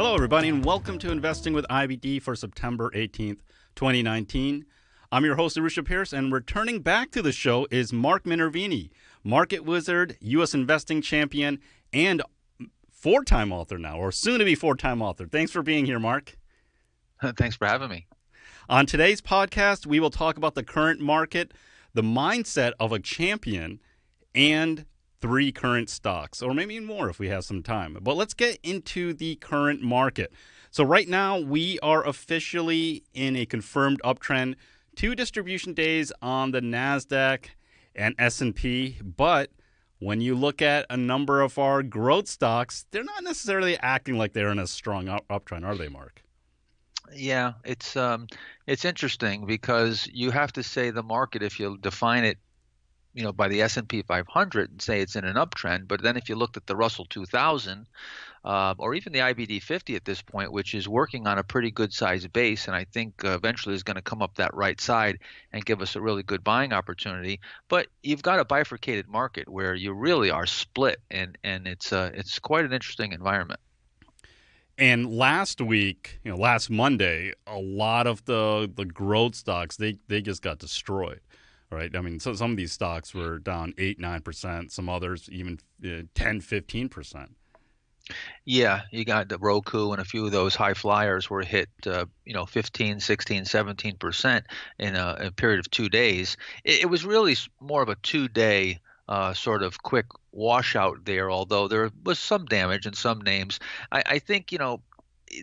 Hello, everybody, and welcome to Investing with IBD for September 18th, 2019. I'm your host, Arusha Pierce, and returning back to the show is Mark Minervini, market wizard, U.S. investing champion, and four-time author now, or soon-to-be four-time author. Thanks for being here, Mark. Thanks for having me. On today's podcast, we will talk about the current market, the mindset of a champion, and 3 current stocks, or maybe more if we have some time. But let's get into the current market. So right now, we are officially in a confirmed uptrend. 2 distribution days on the NASDAQ and S&P, but when you look at a number of our growth stocks, they're not necessarily acting like they're in a strong uptrend, are they, Mark? Yeah, it's interesting because you have to say the market, if you define it, by the S&P 500 and say it's in an uptrend. But then if you looked at the Russell 2000 or even the IBD 50 at this point, which is working on a pretty good size base, and I think eventually is going to come up that right side and give us a really good buying opportunity. But you've got a bifurcated market where you really are split, and it's quite an interesting environment. And last week, last Monday, a lot of the growth stocks, they just got destroyed. Right. I mean, so some of these stocks were down 8-9%, some others even 10-15%. Yeah, you got the Roku and a few of those high flyers were hit, 15, 16, 17% in a period of 2 days. It was really more of a 2 day sort of quick washout there, although there was some damage in some names. I think,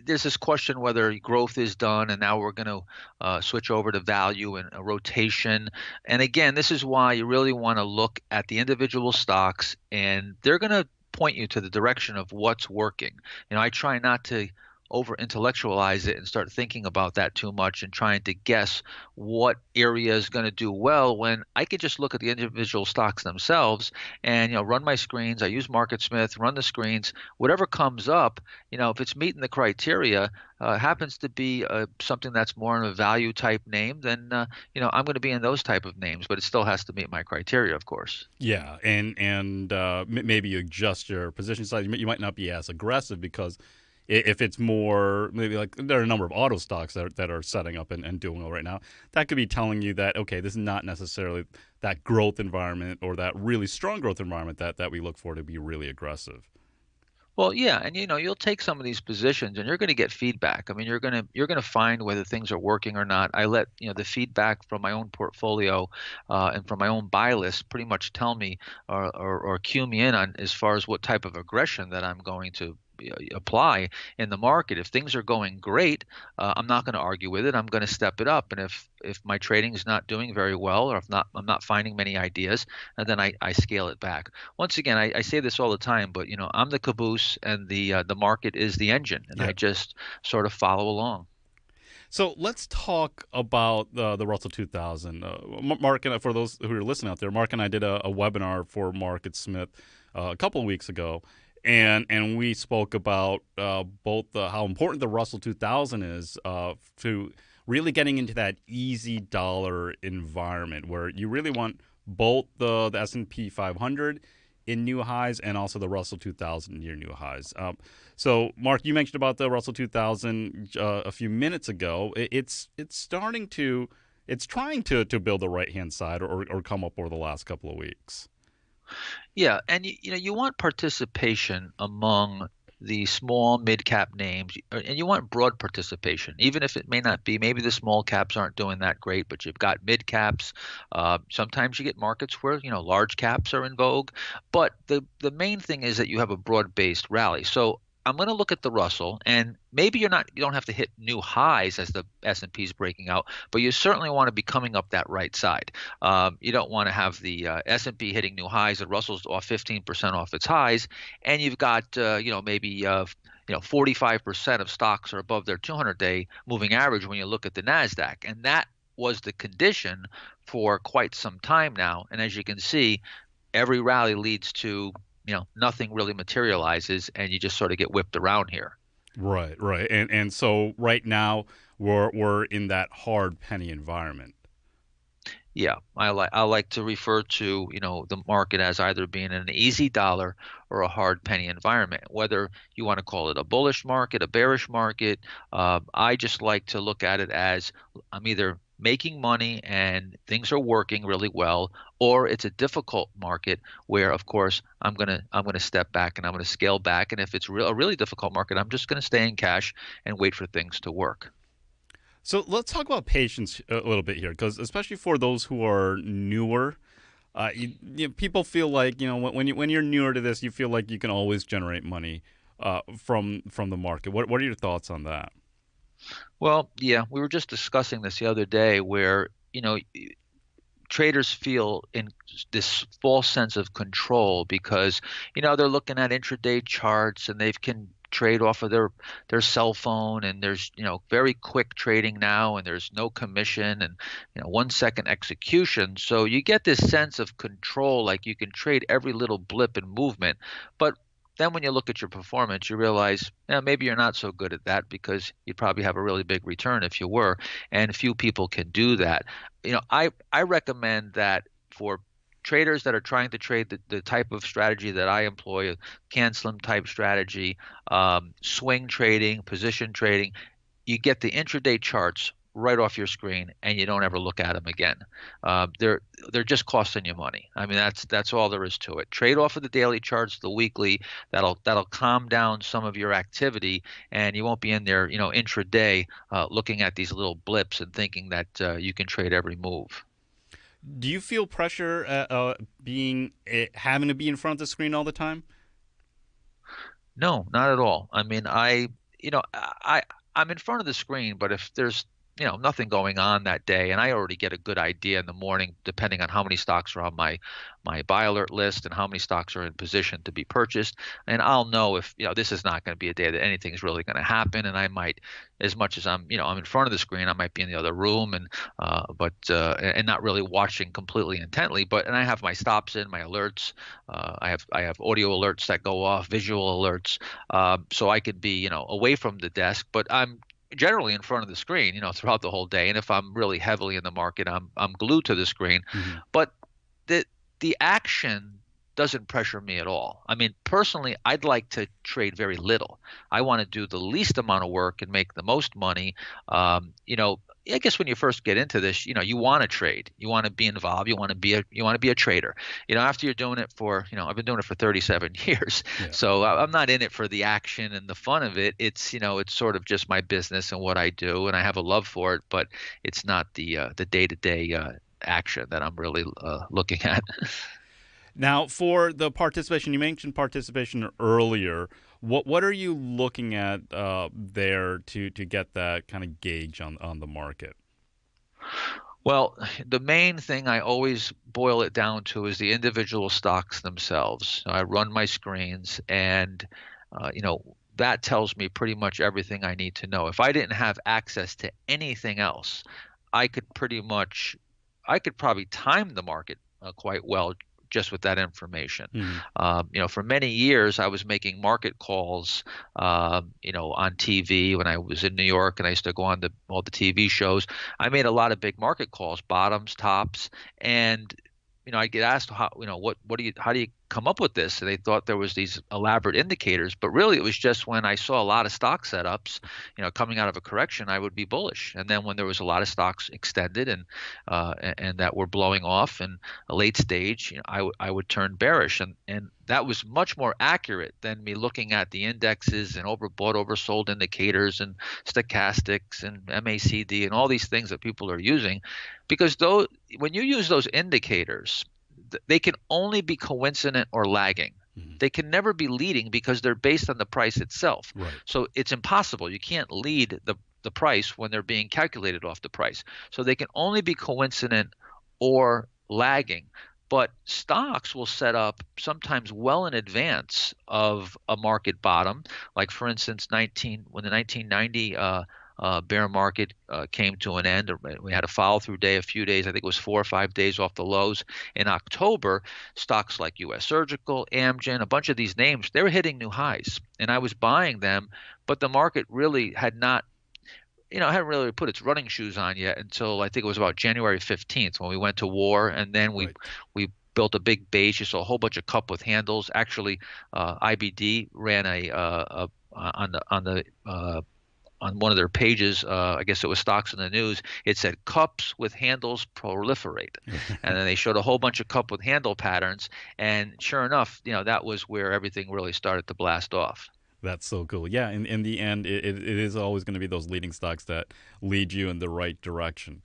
there's this question whether growth is done and now we're going to switch over to value and a rotation. And again, this is why you really want to look at the individual stocks, and they're going to point you to the direction of what's working. I try not to over intellectualize it and start thinking about that too much and trying to guess what area is going to do well, when I could just look at the individual stocks themselves and run my screens. I use MarketSmith, run the screens, whatever comes up, if it's meeting the criteria, happens to be something that's more in a value type name, then I'm going to be in those type of names, but it still has to meet my criteria, of course. Yeah, and maybe you adjust your position size. You might not be as aggressive because if it's more, maybe like there are a number of auto stocks that are setting up and doing well right now, that could be telling you that, okay, this is not necessarily that growth environment or that really strong growth environment that we look for to be really aggressive. Well, yeah, and you'll take some of these positions and you're going to get feedback. I mean, you're going to find whether things are working or not. I let the feedback from my own portfolio and from my own buy list pretty much tell me or cue me in on as far as what type of aggression that I'm going to apply in the market. If things are going great, I'm not going to argue with it. I'm going to step it up. And if my trading is not doing very well, or if not, I'm not finding many ideas, and then I scale it back. Once again, I say this all the time, but I'm the caboose and the market is the engine, and Yeah. I just sort of follow along. So let's talk about the Russell 2000. Mark, and for those who are listening out there, Mark and I did a webinar for MarketSmith a couple of weeks ago. And we spoke about both how important the Russell 2000 is to really getting into that easy dollar environment where you really want both the S&P 500 in new highs and also the Russell 2000 near new highs. So, Mark, you mentioned about the Russell 2000 a few minutes ago. It's trying to build the right hand side or come up over the last couple of weeks. Yeah, and you want participation among the small mid cap names, and you want broad participation, even if it may not be. Maybe the small caps aren't doing that great, but you've got mid caps. Sometimes you get markets where large caps are in vogue, but the main thing is that you have a broad based rally. So I'm going to look at the Russell, and maybe you don't have to hit new highs as the S&P is breaking out, but you certainly want to be coming up that right side. You don't want to have the S&P hitting new highs, the Russell's off 15% off its highs, and you've got maybe 45% of stocks are above their 200-day moving average when you look at the NASDAQ, and that was the condition for quite some time now. And as you can see, every rally leads to nothing really materializes, and you just sort of get whipped around here. Right. And so right now we're in that hard penny environment. Yeah, I like to refer to, the market as either being an easy dollar or a hard penny environment. Whether you want to call it a bullish market, a bearish market, I just like to look at it as I'm either making money and things are working really well, or it's a difficult market where, of course, I'm gonna step back and I'm gonna scale back. And if it's a really difficult market, I'm just gonna stay in cash and wait for things to work. So let's talk about patience a little bit here, because especially for those who are newer, people feel like when you're newer to this, you feel like you can always generate money from the market. What are your thoughts on that? Well, yeah, we were just discussing this the other day where, traders feel in this false sense of control because they're looking at intraday charts and they can trade off of their cell phone, and there's very quick trading now, and there's no commission, and 1 second execution, so you get this sense of control, like you can trade every little blip in movement. But then when you look at your performance, you realize, maybe you're not so good at that, because you'd probably have a really big return if you were, and few people can do that. I recommend that for traders that are trying to trade the type of strategy that I employ, a can slim type strategy, swing trading, position trading, you get the intraday charts right off your screen and you don't ever look at them again. They're just costing you money. I mean, that's all there is to it. Trade off of the daily charts, the weekly. That'll calm down some of your activity, and you won't be in there, intraday, looking at these little blips and thinking that you can trade every move. Do you feel pressure being having to be in front of the screen all the time? No, not at all. I mean, I'm in front of the screen, but if there's nothing going on that day, and I already get a good idea in the morning, depending on how many stocks are on my buy alert list and how many stocks are in position to be purchased, and I'll know if this is not going to be a day that anything's really going to happen, and I might, as much as I'm in front of the screen, I might be in the other room, and and not really watching completely intently, and I have my stops in, my alerts, I have audio alerts that go off, visual alerts, so I could be away from the desk, but I'm generally in front of the screen, throughout the whole day. And if I'm really heavily in the market, I'm glued to the screen. Hmm. But the the action doesn't pressure me at all. I mean, personally, I'd like to trade very little. I want to do the least amount of work and make the most money. I guess when you first get into this, you want to trade, you want to be involved, you want to be a trader. After you're doing it for, I've been doing it for 37 years, Yeah. so I'm not in it for the action and the fun of it. It's sort of just my business and what I do, and I have a love for it, but it's not the day-to-day action that I'm really looking at. Now, for the participation, you mentioned participation earlier. What are you looking at there to get that kind of gauge on the market? Well, the main thing I always boil it down to is the individual stocks themselves. I run my screens, and that tells me pretty much everything I need to know. If I didn't have access to anything else, I could pretty much, I could probably time the market quite well just with that information. Hmm. For many years, I was making market calls, on TV when I was in New York, and I used to go on all the TV shows. I made a lot of big market calls, bottoms, tops, and I get asked how do you come up with this? And they thought there was these elaborate indicators, but really it was just when I saw a lot of stock setups, coming out of a correction, I would be bullish, and then when there was a lot of stocks extended and that were blowing off in a late stage, I would turn bearish, and that was much more accurate than me looking at the indexes and overbought, oversold indicators and stochastics and MACD and all these things that people are using, because though when you use those indicators, they can only be coincident or lagging. Hmm. They can never be leading because they're based on the price itself. Right. So it's impossible. You can't lead the price when they're being calculated off the price. So they can only be coincident or lagging. But stocks will set up sometimes well in advance of a market bottom. Like for instance, when the 1990 bear market came to an end. We had a follow through day, a few days, I think it was 4 or 5 days off the lows. In October, stocks like US Surgical, Amgen, a bunch of these names, they were hitting new highs. And I was buying them, but the market really had not hadn't really put its running shoes on yet until I think it was about January 15th when we went to war, and then Right. we built a big base. You saw a whole bunch of cup with handles. Actually, IBD ran on one of their pages. I guess it was Stocks in the News. It said cups with handles proliferate, and then they showed a whole bunch of cup with handle patterns. And sure enough, that was where everything really started to blast off. That's so cool. Yeah, in the end, it is always going to be those leading stocks that lead you in the right direction.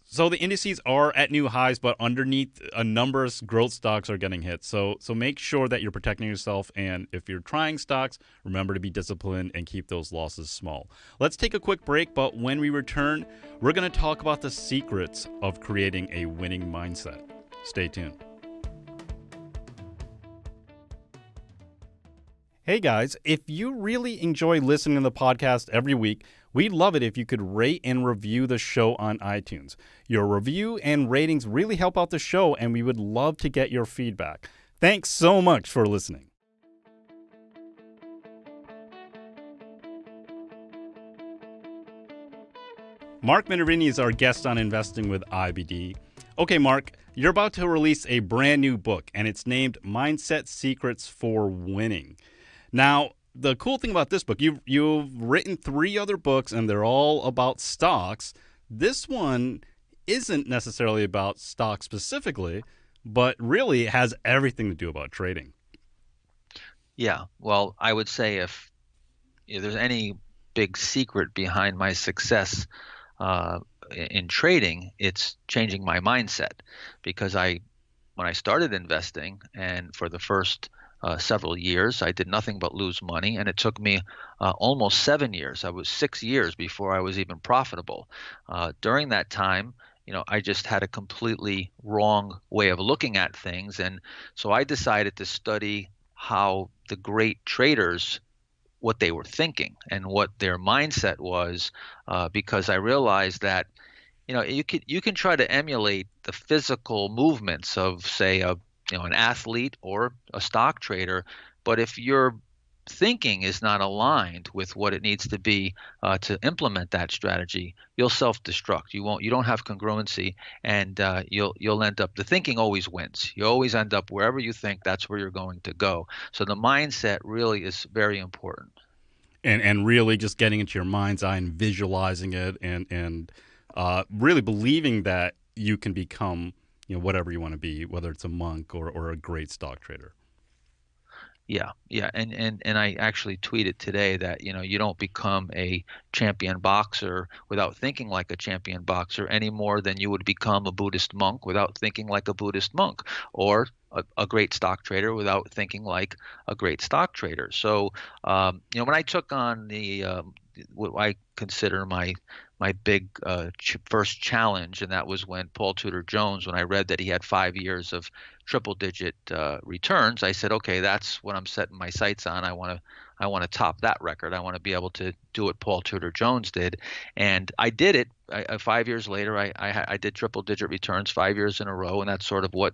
So the indices are at new highs, but underneath a numbers, growth stocks are getting hit. So make sure that you're protecting yourself. And if you're trying stocks, remember to be disciplined and keep those losses small. Let's take a quick break, but when we return, we're going to talk about the secrets of creating a winning mindset. Stay tuned. Hey guys, if you really enjoy listening to the podcast every week, we'd love it if you could rate and review the show on iTunes. Your review and ratings really help out the show, and we would love to get your feedback. Thanks so much for listening. Mark Minervini is our guest on Investing with IBD. Okay, Mark, you're about to release a brand new book, and it's named Mindset Secrets for Winning. Now, the cool thing about this book, you've written 3 other books, and they're all about stocks. This one isn't necessarily about stocks specifically, but really has everything to do about trading. Yeah, well, I would say if there's any big secret behind my success uh, in trading, it's changing my mindset. Because when I started investing, and for the first several years, I did nothing but lose money, and it took me almost 7 years. I was 6 years before I was even profitable. During that time, I just had a completely wrong way of looking at things, and so I decided to study how the great traders, what they were thinking and what their mindset was, because I realized that you can try to emulate the physical movements of, say, an athlete or a stock trader, but if your thinking is not aligned with what it needs to be to implement that strategy, you'll self-destruct. You don't have congruency, and you'll end up, the thinking always wins. You always end up wherever you think, that's where you're going to go. So the mindset really is very important. And really just getting into your mind's eye and visualizing it and really believing that you can become whatever you want to be, whether it's a monk or a great stock trader. Yeah, yeah, and I actually tweeted today that you don't become a champion boxer without thinking like a champion boxer any more than you would become a Buddhist monk without thinking like a Buddhist monk, or a great stock trader without thinking like a great stock trader. So when I took on what I consider my big first challenge, and that was when Paul Tudor Jones, when I read that he had 5 years of triple digit returns, I said, okay, that's what I'm setting my sights on. I want to top that record. I want to be able to do what Paul Tudor Jones did, and I did it. 5 years later, I did triple digit returns 5 years in a row, and that's sort of what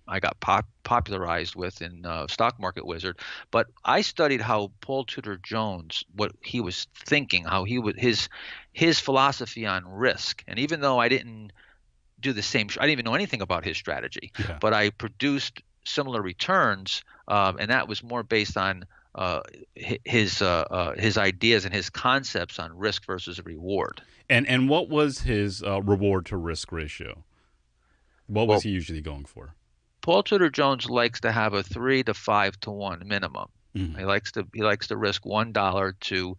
I got popularized with in Stock Market Wizard. But I studied how Paul Tudor Jones, what he was thinking, how he would his philosophy on risk. And even though I didn't do the same, I didn't even know anything about his strategy, Yeah. but I produced similar returns, and that was more based on his ideas and his concepts on risk versus reward. And what was his reward to risk ratio? What was Well, he usually going for? Paul Tudor Jones likes to have a 3 to 5 to 1 minimum. Mhm. He likes to risk $1 to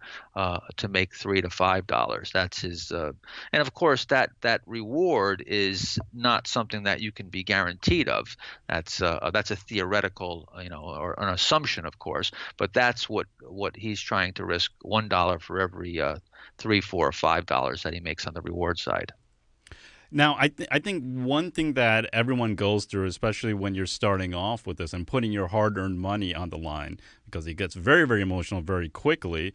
make $3 to $5. That's his, and of course that reward is not something that you can be guaranteed of. That's a theoretical, or an assumption, of course. But that's what he's trying to risk, $1 for every 3, 4, or $5 that he makes on the reward side. Now, I think one thing that everyone goes through, especially when you're starting off with this and putting your hard-earned money on the line, because it gets very, very emotional very quickly,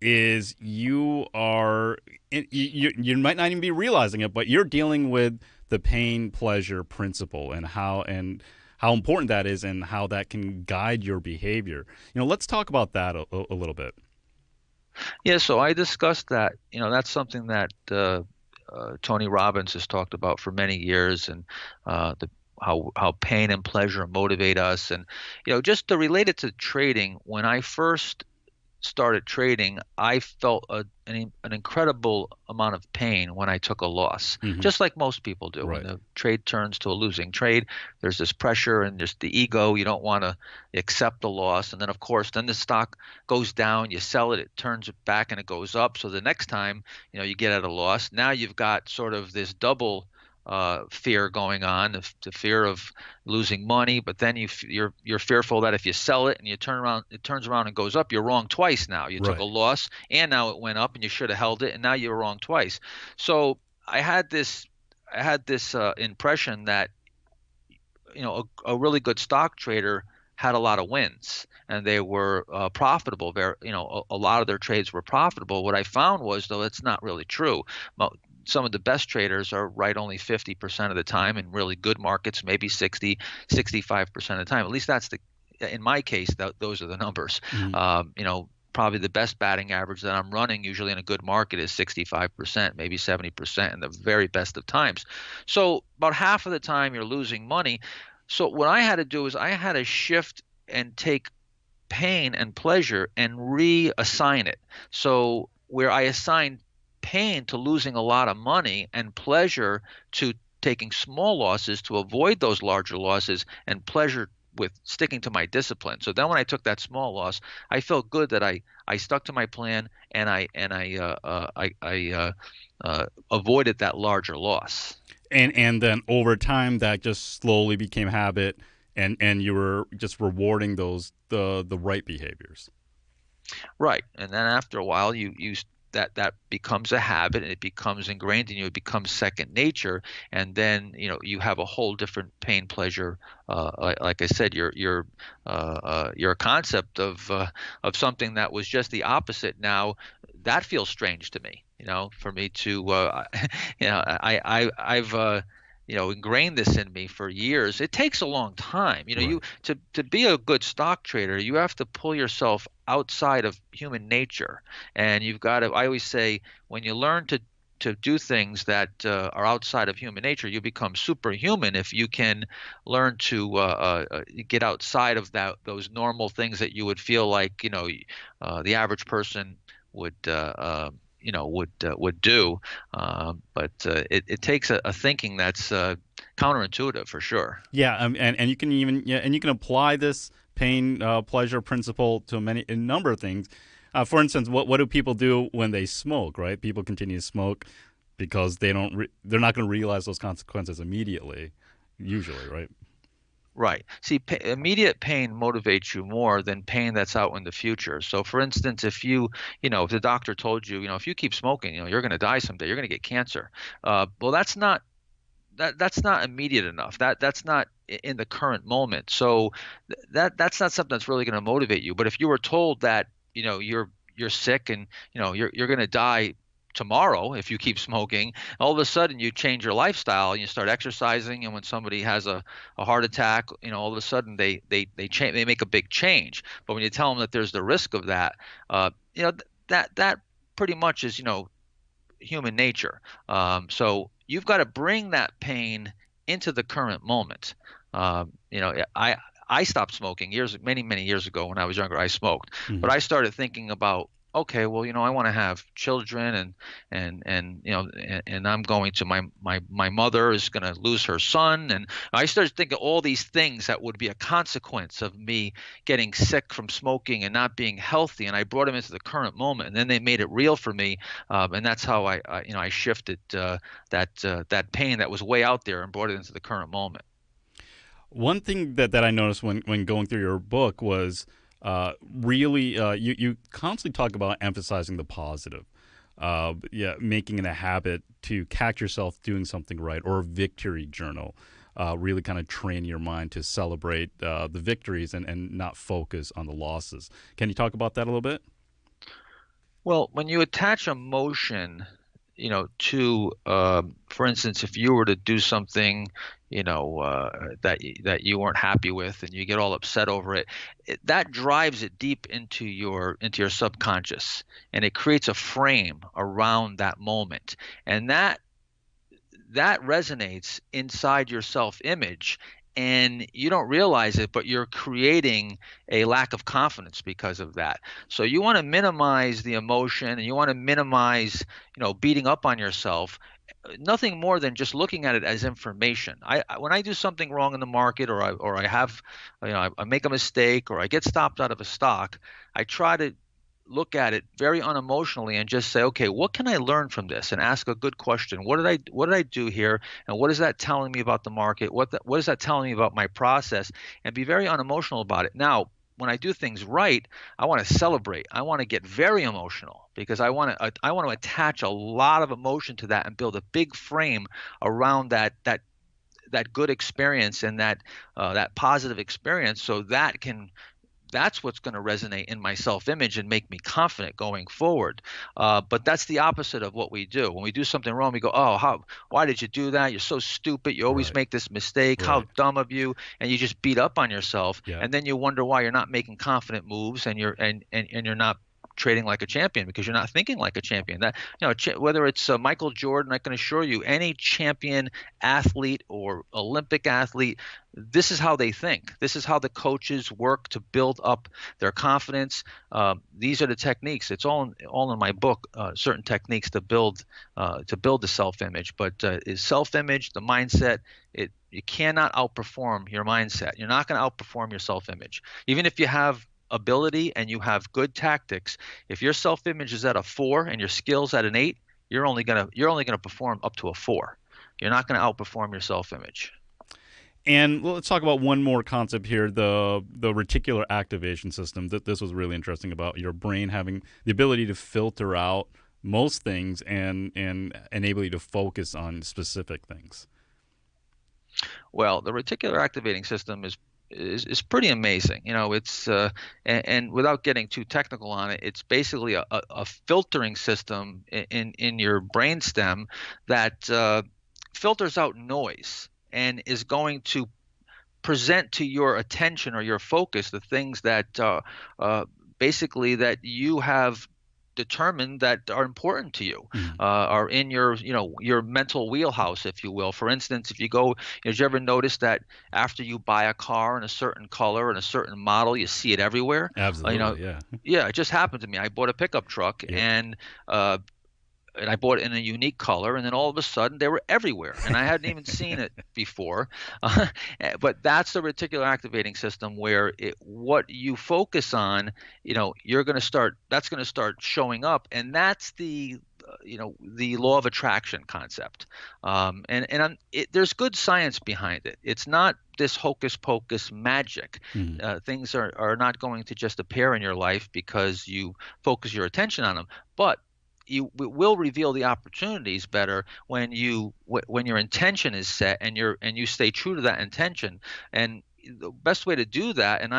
is you might not even be realizing it, but you're dealing with the pain pleasure principle and how important that is and how that can guide your behavior. Let's talk about that a little bit. Yeah, so I discussed that. That's something that Tony Robbins has talked about for many years, and the how pain and pleasure motivate us, and just to relate it to trading. When I first started trading, I felt an incredible amount of pain when I took a loss, Hmm. just like most people do. When Right. the trade turns to a losing trade, there's this pressure and just the ego. You don't want to accept the loss. And then, of course, then the stock goes down, you sell it, it turns it back and it goes up. So the next time, you get at a loss, now you've got sort of this double fear going on, the fear of losing money, but then you're fearful that if you sell it and you turn around, it turns around and goes up, you're wrong twice now. You took a Right. loss and now it went up and you should have held it and now you're wrong twice. So I had this I had this impression that a really good stock trader had a lot of wins and they were profitable. A lot of their trades were profitable. What I found was, though, it's not really true. Some of the best traders are right only 50% of the time. In really good markets, maybe 60, 65% of the time. At least that's in my case, those are the numbers. Hmm. Probably the best batting average that I'm running usually in a good market is 65%, maybe 70% in the very best of times. So about half of the time you're losing money. So what I had to do is I had to shift and take pain and pleasure and reassign it. So where I assigned pain to losing a lot of money and pleasure to taking small losses to avoid those larger losses and pleasure with sticking to my discipline. So then when I took that small loss, I felt good that I stuck to my plan and I avoided that larger loss. And then over time, that just slowly became habit, and you were just rewarding the right behaviors. Right. And then after a while, that becomes a habit and it becomes ingrained in you. It becomes second nature. And then, you have a whole different pain pleasure. Like I said, your concept of something that was just the opposite now, that feels strange to me. For me to, I've, ingrained this in me for years. It takes a long time. Right. To be a good stock trader, you have to pull yourself outside of human nature, and you've got to. I always say when you learn to do things that are outside of human nature, you become superhuman if you can learn to get outside of those normal things that you would feel like the average person would would do. But it takes a thinking that's counterintuitive for sure. Yeah, and you can even and you can apply this pain pleasure principle to a number of things. For instance, what do people do when they smoke? Right, people continue to smoke because they're not going to realize those consequences immediately. Usually, right? Right. See, immediate pain motivates you more than pain that's out in the future. So, for instance, if the doctor told you, if you keep smoking, you're going to die someday, you're going to get cancer. Well, that's not immediate enough. That's not in the current moment. So that's not something that's really going to motivate you. But if you were told that you're sick and you're going to die tomorrow if you keep smoking, all of a sudden you change your lifestyle and you start exercising. And when somebody has a heart attack, all of a sudden they make a big change. But when you tell them that there's the risk of that, that pretty much is human nature. So you've got to bring that pain into the current moment. I stopped smoking many years ago when I was younger. I smoked, but Hmm. I started thinking about, okay, well, I want to have children, and I'm going to my mother is going to lose her son, and I started thinking all these things that would be a consequence of me getting sick from smoking and not being healthy, and I brought them into the current moment, and then they made it real for me, and that's how I shifted that pain that was way out there and brought it into the current moment. One thing that I noticed when going through your book was really you constantly talk about emphasizing the positive. Yeah, making it a habit to catch yourself doing something right, or a victory journal. Really kind of train your mind to celebrate the victories and not focus on the losses. Can you talk about that a little bit? Well, when you attach emotion for instance, if you were to do something, that you weren't happy with, and you get all upset over it, that drives it deep into your subconscious, and it creates a frame around that moment, and that resonates inside your self-image, and you don't realize it, but you're creating a lack of confidence because of that. So you want to minimize the emotion, and you want to minimize, beating up on yourself. Nothing more than just looking at it as information. When I do something wrong in the market, or I have, I make a mistake, or I get stopped out of a stock, I try to look at it very unemotionally and just say, okay, what can I learn from this? And ask a good question. What did I do here? And what is that telling me about the market? What is that telling me about my process? And be very unemotional about it. Now, when I do things right, I want to celebrate. I want to get very emotional because I want to attach a lot of emotion to that and build a big frame around that good experience, and that positive experience, so that's what's going to resonate in my self-image and make me confident going forward. But that's the opposite of what we do. When we do something wrong, we go, "Oh, why did you do that? You're so stupid. You always Right. make this mistake. How Right. dumb of you!" And you just beat up on yourself, Yeah. and then you wonder why you're not making confident moves, and you're not trading like a champion because you're not thinking like a champion. Whether it's Michael Jordan, I can assure you, any champion athlete or Olympic athlete, this is how they think. This is how the coaches work to build up their confidence. These are the techniques. It's all in my book. Certain techniques to build the self-image. But is self-image, the mindset. You cannot outperform your mindset. You're not going to outperform your self-image, even if you have ability and you have good tactics. If your self-image is at a 4 and your skills at an 8, you're only gonna perform up to a 4. You're not going to outperform your self-image. And well, let's talk about one more concept here: the reticular activation system. This was really interesting about your brain having the ability to filter out most things and enable you to focus on specific things. Well, the reticular activating system is pretty amazing. It's and without getting too technical on it, it's basically a filtering system in your brainstem that filters out noise and is going to present to your attention or your focus the things that uh, basically that you have determined that are important to you, Mm. are in your mental wheelhouse, if you will. For instance, if you go, did you ever notice that after you buy a car in a certain color and a certain model, you see it everywhere? Uh, you know, Absolutely, yeah. yeah, it just happened to me. I bought a pickup truck, Yep. uh, and I bought it in a unique color, and then all of a sudden they were everywhere, and I hadn't even seen it before. Uh, but that's the reticular activating system, where what you focus on, you're going to start. That's going to start showing up, and that's the law of attraction concept. There's good science behind it. It's not this hocus pocus magic. Mm. Things are not going to just appear in your life because you focus your attention on them, but you will reveal the opportunities better when your intention is set, and you stay true to that intention. And the best way to do that, and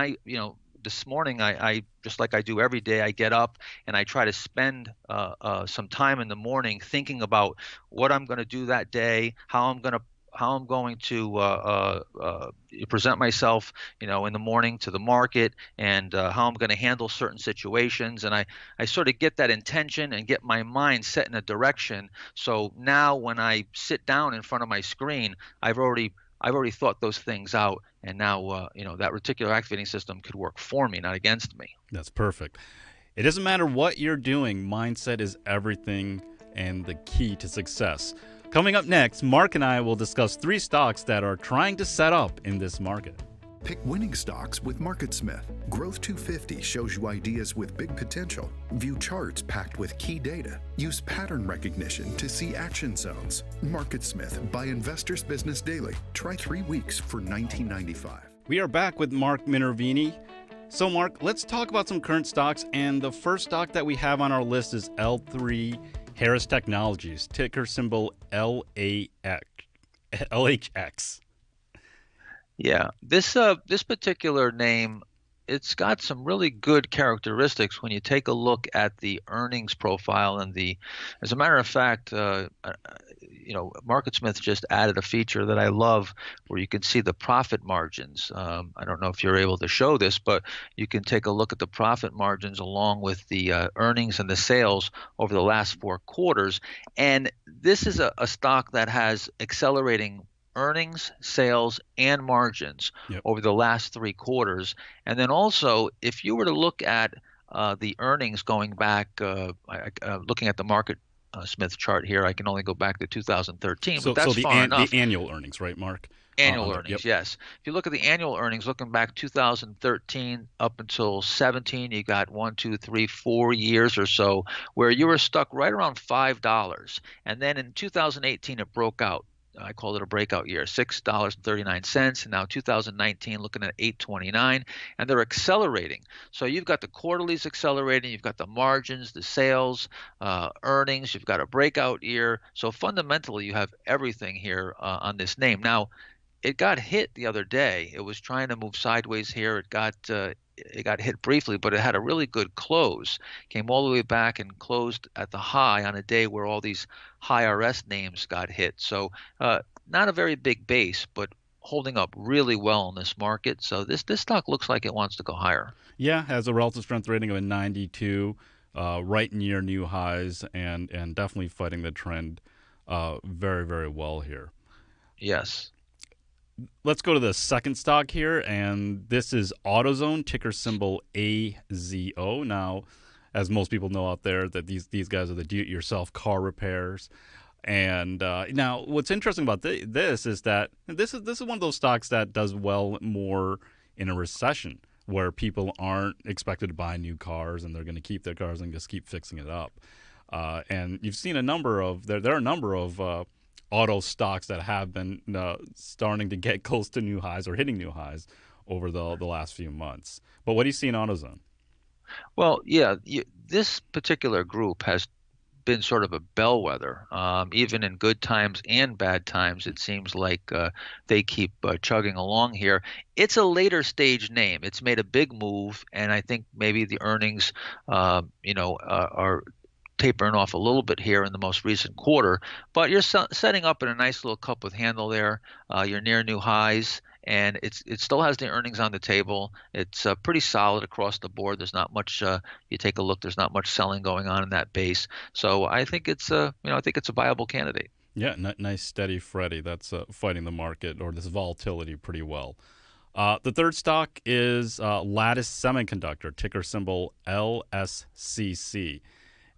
this morning, I just like I do every day, I get up and I try to spend some time in the morning thinking about what I'm going to do that day, how I'm going to present myself, in the morning to the market, and how I'm going to handle certain situations. And I sort of get that intention and get my mind set in a direction. So now when I sit down in front of my screen, I've already thought those things out, and now that reticular activating system could work for me, not against me. That's perfect. It doesn't matter what you're doing, mindset is everything and the key to success. Coming up next, Mark and I will discuss 3 stocks that are trying to set up in this market. Pick winning stocks with MarketSmith. Growth 250 shows you ideas with big potential. View charts packed with key data. Use pattern recognition to see action zones. MarketSmith by Investors Business Daily. Try 3 weeks for $19.95. We are back with Mark Minervini. So, Mark, let's talk about some current stocks. And the first stock that we have on our list is L3 Harris Technologies, ticker symbol LHX. Yeah, this particular name it's got some really good characteristics when you take a look at the earnings profile and as a matter of fact, MarketSmith just added a feature that I love where you can see the profit margins. I don't know if you're able to show this, but you can take a look at the profit margins along with the earnings and the sales over the last 4 quarters. And this is a stock that has accelerating earnings, sales, and margins Yep. over the last 3 quarters. And then also, if you were to look at the earnings going back, looking at the market Smith chart here, I can only go back to 2013, but So that's far the enough. annual earnings, right, Mark? Annual On there. Yep. earnings, yes. If you look at the annual earnings, looking back 2013 up until 17, you got 1, 2, 3, 4 years or so where you were stuck right around $5. And then in 2018, it broke out. I called it a breakout year, $6.39, and now 2019 looking at 8.29, and they're accelerating. So you've got the quarterlies accelerating, you've got the margins, the sales, earnings, you've got a breakout year. So fundamentally, you have everything here on this name. Now, it got hit the other day. It was trying to move sideways here. It got hit briefly, but it had a really good close. Came all the way back and closed at the high on a day where all these high RS names got hit. So not a very big base, but holding up really well in this market. So this stock looks like it wants to go higher. Yeah, has a relative strength rating of a 92, right near new highs, and definitely fighting the trend very, very well here. Yes. Let's go to the second stock here, and this is AutoZone, ticker symbol AZO. Now, as most people know out there, that these guys are the do-it-yourself car repairs. And now, what's interesting about this is that this is one of those stocks that does well more in a recession, where people aren't expected to buy new cars and they're going to keep their cars and just keep fixing it up. And you've seen a number of there are a number of auto stocks that have been starting to get close to new highs or hitting new highs over the last few months. But what do you see in AutoZone? Well, yeah, this particular group has been sort of a bellwether. Even in good times and bad times, it seems like they keep chugging along here. It's a later stage name. It's made a big move, and I think maybe the earnings, are tapering off a little bit here in the most recent quarter. But you're setting up in a nice little cup with handle there. You're near new highs. And it still has the earnings on the table. It's pretty solid across the board. There's not much. You take a look. There's not much selling going on in that base. So I think it's a viable candidate. Yeah, nice steady Freddy. That's fighting the market or this volatility pretty well. The third stock is Lattice Semiconductor, ticker symbol LSCC.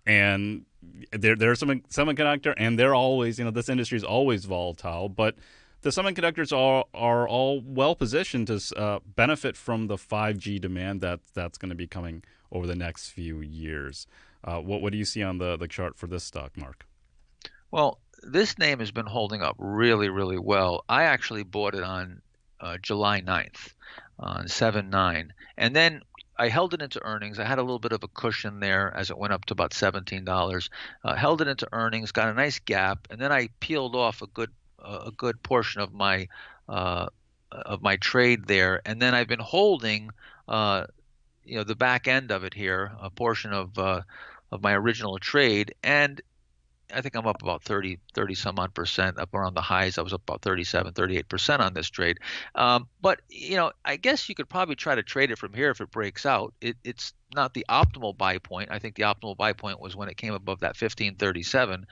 And there's some semiconductor, and they're always, this industry is always volatile, but the semiconductors are all well positioned to benefit from the 5G demand that's going to be coming over the next few years. What do you see on the chart for this stock, Mark? Well, this name has been holding up really, really well. I actually bought it on July 9th on 7/9, and then I held it into earnings. I had a little bit of a cushion there as it went up to about $17. Held it into earnings, got a nice gap, and then I peeled off a good portion of my trade there, and then I've been holding the back end of it here, a portion of my original trade, and I think I'm up about 30 some odd percent up around the highs. I was up about 37, 38% on this trade. But, I guess you could probably try to trade it from here if it breaks out. It's not the optimal buy point. I think the optimal buy point was when it came above that 1537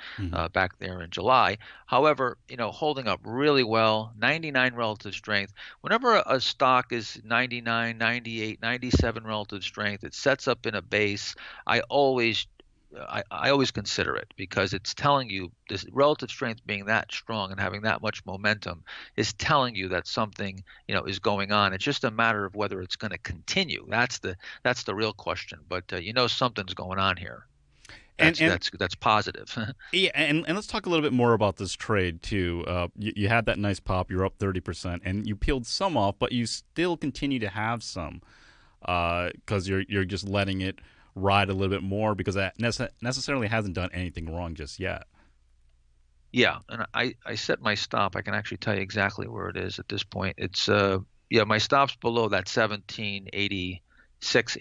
back there in July. However, holding up really well, 99 relative strength. Whenever a stock is 99, 98, 97 relative strength, it sets up in a base. I always consider it because it's telling you this relative strength being that strong and having that much momentum is telling you that something is going on. It's just a matter of whether it's going to continue. That's the real question. But something's going on here. That's positive. Yeah, and let's talk a little bit more about this trade too. You had that nice pop. You're up 30%, and you peeled some off, but you still continue to have some because you're just letting it ride a little bit more because that necessarily hasn't done anything wrong just yet. Yeah, and I set my stop. I can actually tell you exactly where it is at this point. It's my stop's below that 1780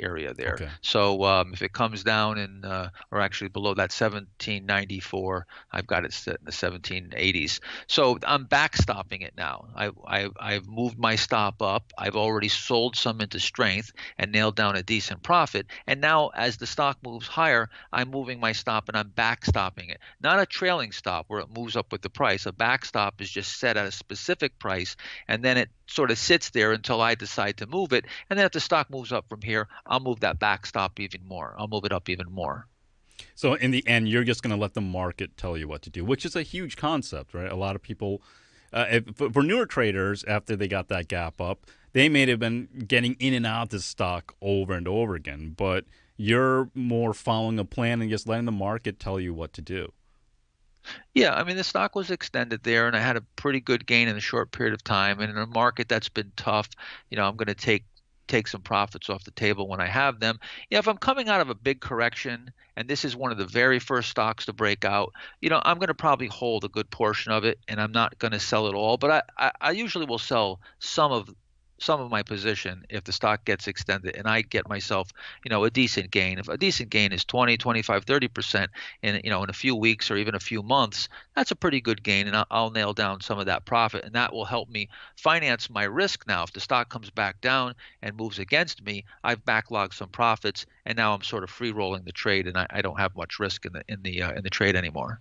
area there. Okay. So if it comes down or actually below that 1794, I've got it set in the 1780s. So I'm backstopping it now. I've moved my stop up. I've already sold some into strength and nailed down a decent profit. And now as the stock moves higher, I'm moving my stop and I'm backstopping it. Not a trailing stop where it moves up with the price. A backstop is just set at a specific price, and then it sort of sits there until I decide to move it. And then if the stock moves up from here, I'll move that backstop even more. I'll move it up even more. So in the end, you're just going to let the market tell you what to do, which is a huge concept, right? A lot of people, for newer traders, after they got that gap up, they may have been getting in and out of the stock over and over again. But you're more following a plan and just letting the market tell you what to do. Yeah, I mean, the stock was extended there, and I had a pretty good gain in a short period of time. And in a market that's been tough, I'm going to take some profits off the table when I have them. Yeah, if I'm coming out of a big correction, and this is one of the very first stocks to break out, I'm going to probably hold a good portion of it, and I'm not going to sell it all. But I usually will sell some of my position if the stock gets extended and I get myself, a decent gain. If a decent gain is 20, 25, 30% in a few weeks or even a few months, that's a pretty good gain, and I'll nail down some of that profit, and that will help me finance my risk now. If the stock comes back down and moves against me, I've backlogged some profits, and now I'm sort of free rolling the trade, and I don't have much risk in the trade anymore.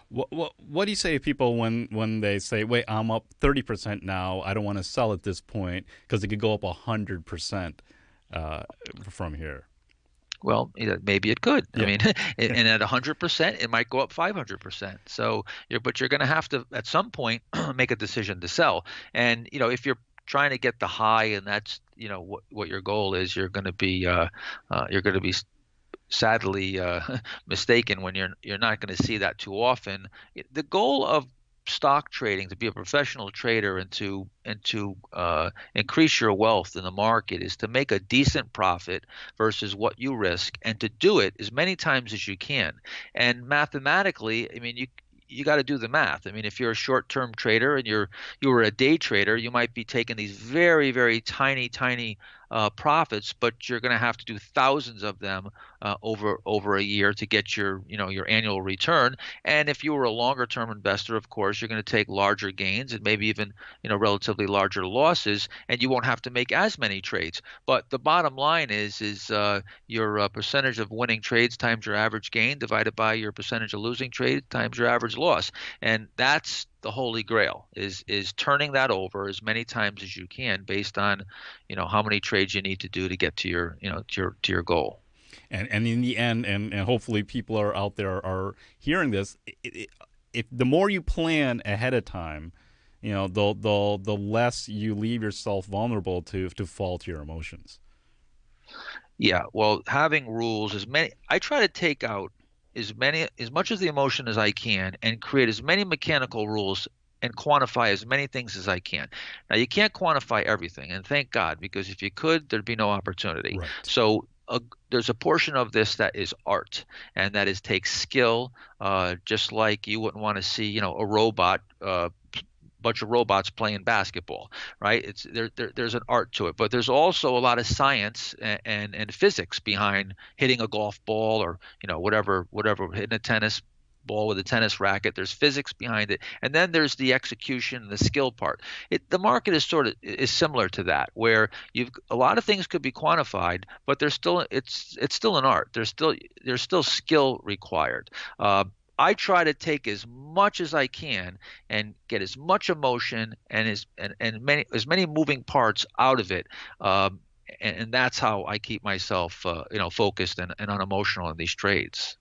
What do you say to people when they say, "Wait, I'm up 30% now. I don't want to sell at this point because it could go up 100% from here." Well, maybe it could. I Yeah. mean, and at 100%, it might go up 500%. So but you're going to have to at some point make a decision to sell. And if you're trying to get the high, and that's what your goal is, you're going to be sadly mistaken when you're not going to see that too often. The goal of stock trading, to be a professional trader and to increase your wealth in the market, is to make a decent profit versus what you risk, and to do it as many times as you can. And mathematically, I mean, you got to do the math. I mean, if you're a short-term trader and you were a day trader, you might be taking these very, very tiny profits, but you're going to have to do thousands of them over a year to get your annual return. And if you were a longer-term investor, of course, you're going to take larger gains and maybe even relatively larger losses, and you won't have to make as many trades. But the bottom line is your percentage of winning trades times your average gain divided by your percentage of losing trades times your average loss, and that's the holy grail, is turning that over as many times as you can based on how many trades you need to do to get to your goal. And in the end, and hopefully people are out there are hearing this. If the more you plan ahead of time, the less you leave yourself vulnerable to fall to your emotions. Yeah, well, having rules, I try to take out as much of the emotion as I can and create as many mechanical rules and quantify as many things as I can. Now, you can't quantify everything, and thank God, because if you could, there'd be no opportunity. Right. So there's a portion of this that is art, and that is takes skill. Just like you wouldn't want to see, a robot bunch of robots playing basketball, right? There's an art to it, but there's also a lot of science and physics behind hitting a golf ball, or whatever hitting a tennis ball with a tennis racket. There's physics behind it, and then there's the execution and the skill part. The market is similar to that, where a lot of things could be quantified, but it's still an art. There's still skill required. I try to take as much as I can and get as much emotion and as many moving parts out of it, and that's how I keep myself focused and unemotional in these trades.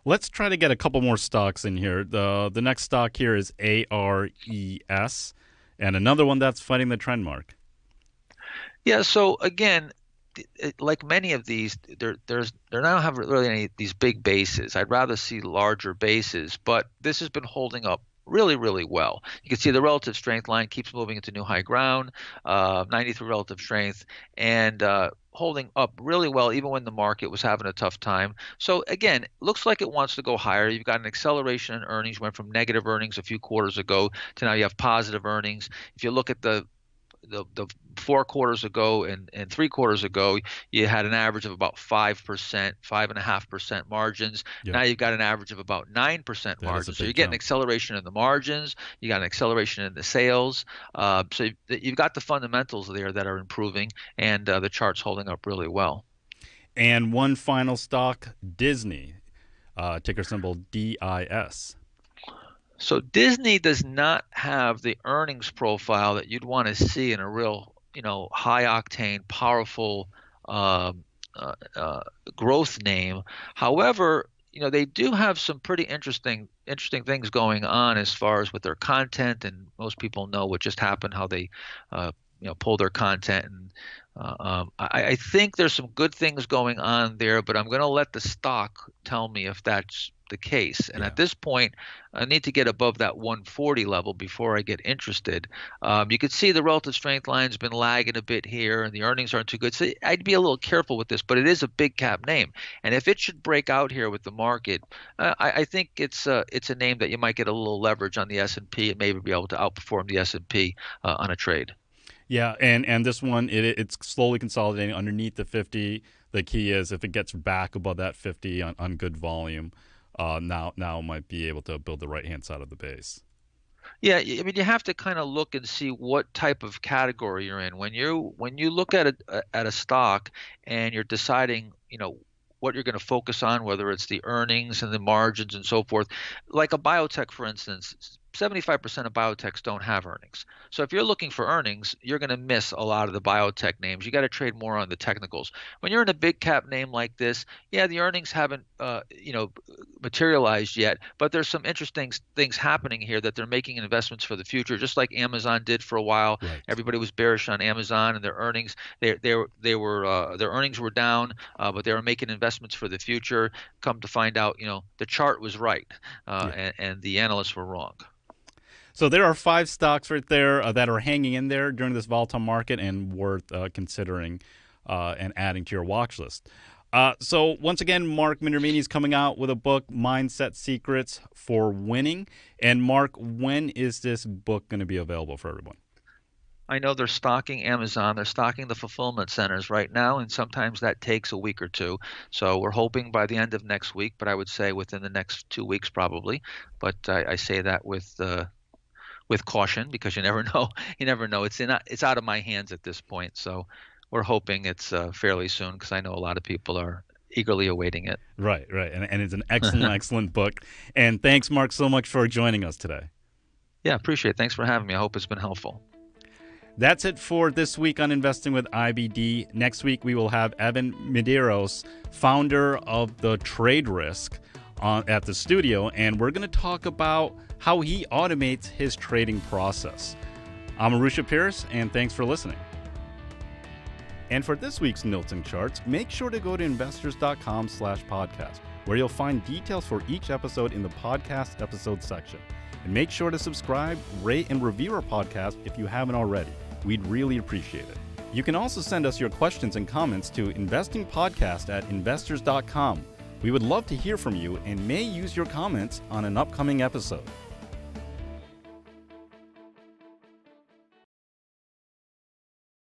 Let's try to get a couple more stocks in here. The next stock here is ARES, and another one that's fighting the trend, Mark. Yeah. So again, like many of these, they're not have really any these big bases. I'd rather see larger bases, but this has been holding up really, really well. You can see the relative strength line keeps moving into new high ground, 93 relative strength, and holding up really well even when the market was having a tough time. So again, looks like it wants to go higher. You've got an acceleration in earnings, went from negative earnings a few quarters ago to now you have positive earnings. If you look at the the 4 quarters ago and 3 quarters ago, you had an average of about 5%, 5.5% margins. Yep. Now you've got an average of about 9% That is a margins. So you're big getting jump. acceleration in the margins. You got an acceleration in the sales. So you've got the fundamentals there that are improving, and the chart's holding up really well. And one final stock, Disney, ticker symbol DIS. So Disney does not have the earnings profile that you'd want to see in a real, high octane, powerful um, growth name. However, they do have some pretty interesting things going on as far as with their content, and most people know what just happened, how they, pull their content. And I think there's some good things going on there, but I'm going to let the stock tell me if that's the case. And Yeah. at this point, I need to get above that 140 level before I get interested. You can see the relative strength line's been lagging a bit here, and the earnings aren't too good. So I'd be a little careful with this, but it is a big cap name, and if it should break out here with the market, I think it's a name that you might get a little leverage on the S&P and maybe be able to outperform the S&P on a trade. Yeah, and this one, it's slowly consolidating underneath the 50. The key is if it gets back above that 50 on good volume, now might be able to build the right-hand side of the base. Yeah, I mean, you have to kind of look and see what type of category you're in. When you look at a stock and you're deciding, what you're going to focus on, whether it's the earnings and the margins and so forth, like a biotech, for instance. 75% of biotechs don't have earnings. So if you're looking for earnings, you're going to miss a lot of the biotech names. You got to trade more on the technicals. When you're in a big cap name like this, yeah, the earnings haven't, materialized yet, but there's some interesting things happening here that they're making investments for the future, just like Amazon did for a while. Right. Everybody was bearish on Amazon and their earnings. Their earnings were down, but they were making investments for the future. Come to find out, the chart was right, and the analysts were wrong. So there are 5 stocks right there that are hanging in there during this volatile market and worth considering and adding to your watch list. So once again, Mark Minervini is coming out with a book, Mindset Secrets for Winning. And Mark, when is this book going to be available for everyone? I know they're stocking Amazon. They're stocking the fulfillment centers right now, and sometimes that takes a week or two. So we're hoping by the end of next week, but I would say within the next 2 weeks probably. But I say that with caution, because you never know. You never know. It's out of my hands at this point. So we're hoping it's fairly soon, because I know a lot of people are eagerly awaiting it. Right. And it's an excellent book. And thanks, Mark, so much for joining us today. Yeah, appreciate it. Thanks for having me. I hope it's been helpful. That's it for this week on Investing with IBD. Next week, we will have Evan Medeiros, founder of The Trade Risk, at the studio, and we're going to talk about how he automates his trading process. I'm Arusha Pierce, and thanks for listening. And for this week's notes and charts, make sure to go to investors.com/podcast, where you'll find details for each episode in the podcast episode section. And make sure to subscribe, rate, and review our podcast if you haven't already. We'd really appreciate it. You can also send us your questions and comments to investingpodcast@investors.com. We would love to hear from you and may use your comments on an upcoming episode.